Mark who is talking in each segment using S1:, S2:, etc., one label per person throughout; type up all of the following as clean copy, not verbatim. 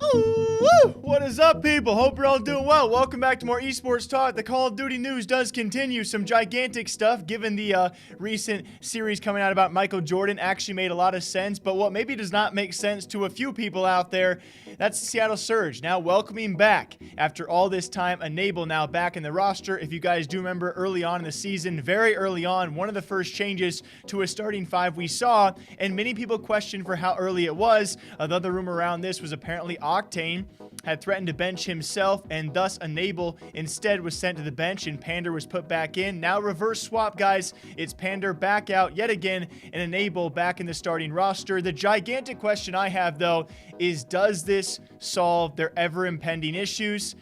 S1: Woo! What is up, people? Hope you're all doing well. Welcome back to more Esports Talk. The Call of Duty news does continue. Some gigantic stuff, given the recent series coming out about Michael Jordan, actually made a lot of sense. But what maybe does not make sense to a few people out there, that's the Seattle Surge. Now welcoming back, after all this time, Enable now back in the roster. If you guys do remember early on in the season, very early on, one of the first changes to a starting five we saw, and many people questioned for how early it was. The other rumor around this was apparently Octane had threatened to bench himself, and thus Enable instead was sent to the bench and Pander was put back in. Now reverse swap, guys. It's Pander back out yet again and Enable back in the starting roster. The gigantic question I have, though, is does this solve their ever impending issues?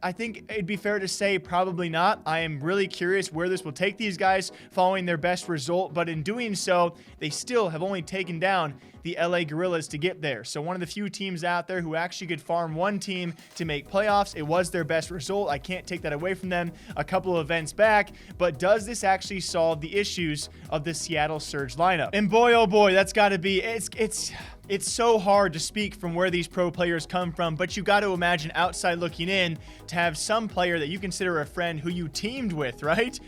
S1: I think it'd be fair to say probably not. I am really curious where this will take these guys following their best result, but in doing so, they still have only taken down the LA Gorillas to get there. So one of the few teams out there who actually could farm one team to make playoffs. It was their best result. I can't take that away from them a couple of events back, but does this actually solve the issues of the Seattle Surge lineup? And boy, oh boy, that's got to be, it's so hard to speak from where these pro players come from, but you got to imagine outside looking in to have some player that you consider a friend who you teamed with, right?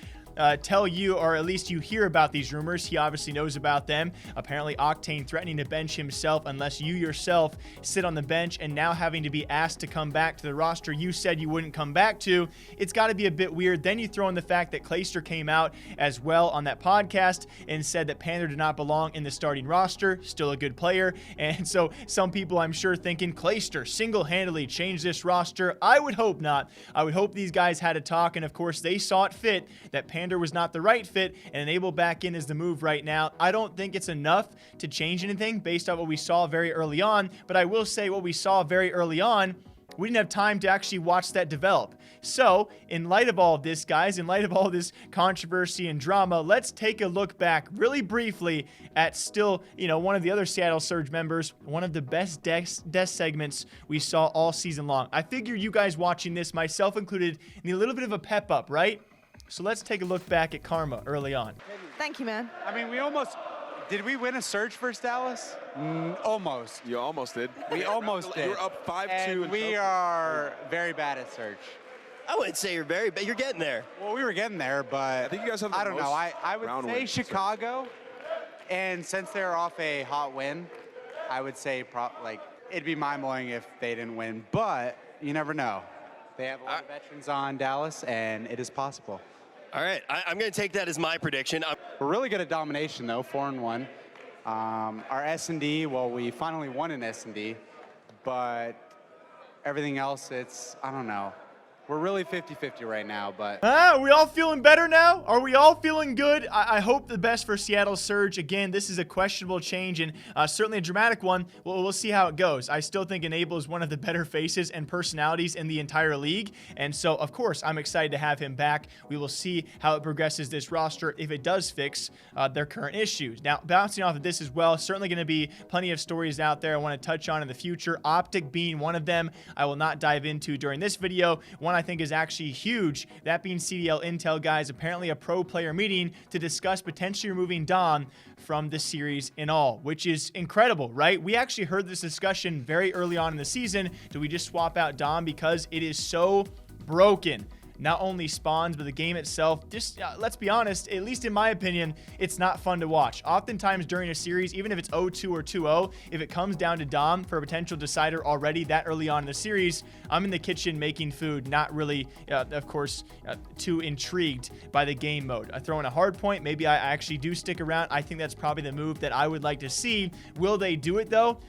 S1: Tell you, or at least you hear about these rumors. He obviously knows about them. Apparently Octane threatening to bench himself unless you yourself sit on the bench, and now having to be asked to come back to the roster you said you wouldn't come back to. It's got to be a bit weird. Then you throw in the fact that Clayster came out as well on that podcast and said that Panther did not belong in the starting roster. Still a good player. And so some people, I'm sure, thinking Clayster single-handedly changed this roster. I would hope not. I would hope these guys had a talk, and of course they saw it fit that Pander was not the right fit, and Enable back in is the move right now. I don't think it's enough to change anything based on what we saw very early on, but I will say what we saw very early on, we didn't have time to actually watch that develop. So, in light of all of this, guys, in light of all this controversy and drama, let's take a look back really briefly at still, one of the other Seattle Surge members, one of the best death segments we saw all season long. I figure you guys watching this, myself included, need a little bit of a pep up, right? So let's take a look back at Karma early on.
S2: Thank you, man.
S3: I mean, did we win a Surge versus Dallas? Almost.
S4: You almost did.
S3: We almost did.
S4: You were up 5-2.
S3: And we are very bad at Surge.
S5: I wouldn't say you're very bad. You're getting there.
S3: Well, we were getting there, but
S4: I think you guys have the
S3: I don't
S4: most
S3: know. I would
S4: round
S3: say
S4: wins,
S3: Chicago, and since they're off a hot win, I would say it'd be mind-blowing if they didn't win, but you never know. They have a lot of veterans on Dallas, and it is possible.
S5: All right, I'm going to take that as my prediction.
S3: We're really good at domination, though, 4-1. Our S&D, well, we finally won an S&D, but everything else, I don't know. We're really 50-50 right now, but...
S1: Are we all feeling better now? Are we all feeling good? I hope the best for Seattle Surge. Again, this is a questionable change and certainly a dramatic one. We'll see how it goes. I still think Enable is one of the better faces and personalities in the entire league. And so, of course, I'm excited to have him back. We will see how it progresses this roster if it does fix their current issues. Now, bouncing off of this as well, certainly going to be plenty of stories out there I want to touch on in the future. Optic being one of them, I will not dive into during this video. One I think is actually huge, that being CDL Intel, guys, apparently a pro player meeting to discuss potentially removing Dom from the series in all, which is incredible, right? We actually heard this discussion very early on in the season. Do we just swap out Dom because it is so broken? Not only spawns, but the game itself, just let's be honest, at least in my opinion, it's not fun to watch. Oftentimes during a series, even if it's 0-2 or 2-0, if it comes down to Dom for a potential decider already that early on in the series, I'm in the kitchen making food, not really, of course, too intrigued by the game mode. I throw in a hard point, maybe I actually do stick around. I think that's probably the move that I would like to see. Will they do it though?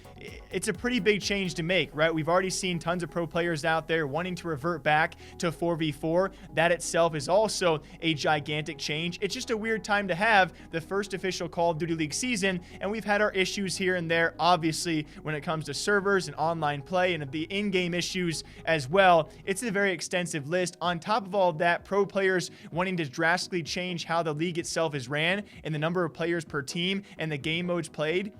S1: It's a pretty big change to make, right? We've already seen tons of pro players out there wanting to revert back to 4v4. That itself is also a gigantic change. It's just a weird time to have the first official Call of Duty League season, and we've had our issues here and there, obviously, when it comes to servers and online play and the in-game issues as well. It's a very extensive list. On top of all of that, pro players wanting to drastically change how the league itself is ran and the number of players per team and the game modes played.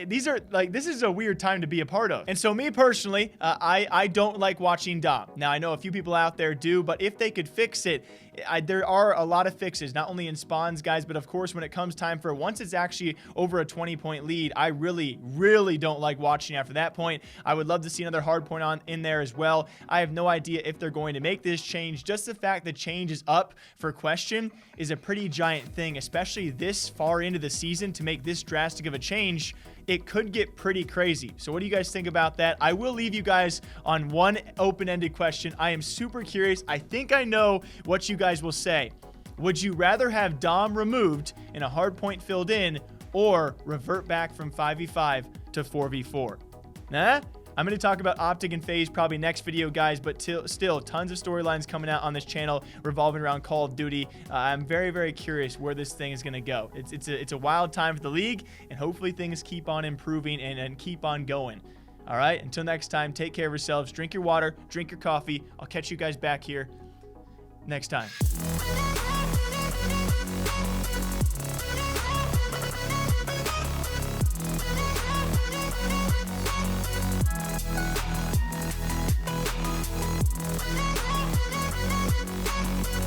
S1: These are like, this is a weird time to be a part of. And so me personally, I don't like watching Dom. Now I know a few people out there do, but if they could fix it, there are a lot of fixes, not only in spawns, guys, but of course when it comes time for once it's actually over a 20-point lead, I really don't like watching after that point. I would love to see another hard point in there as well. I have no idea if they're going to make this change. Just the fact that change is up for question is a pretty giant thing, especially this far into the season. To make this drastic of a change, it could get pretty crazy. So what do you guys think about that? I will leave you guys on one open-ended question. I am super curious. I think I know what you guys will say. Would you rather have Dom removed and a hard point filled in, or revert back from 5v5 to 4v4? Nah? I'm going to talk about Optic and FaZe probably next video, guys, but still tons of storylines coming out on this channel revolving around Call of Duty. I'm very curious where this thing is going to go. It's a wild time for the league, and hopefully things keep on improving and keep on going. All right, until next time, take care of yourselves. Drink your water, drink your coffee. I'll catch you guys back here next time.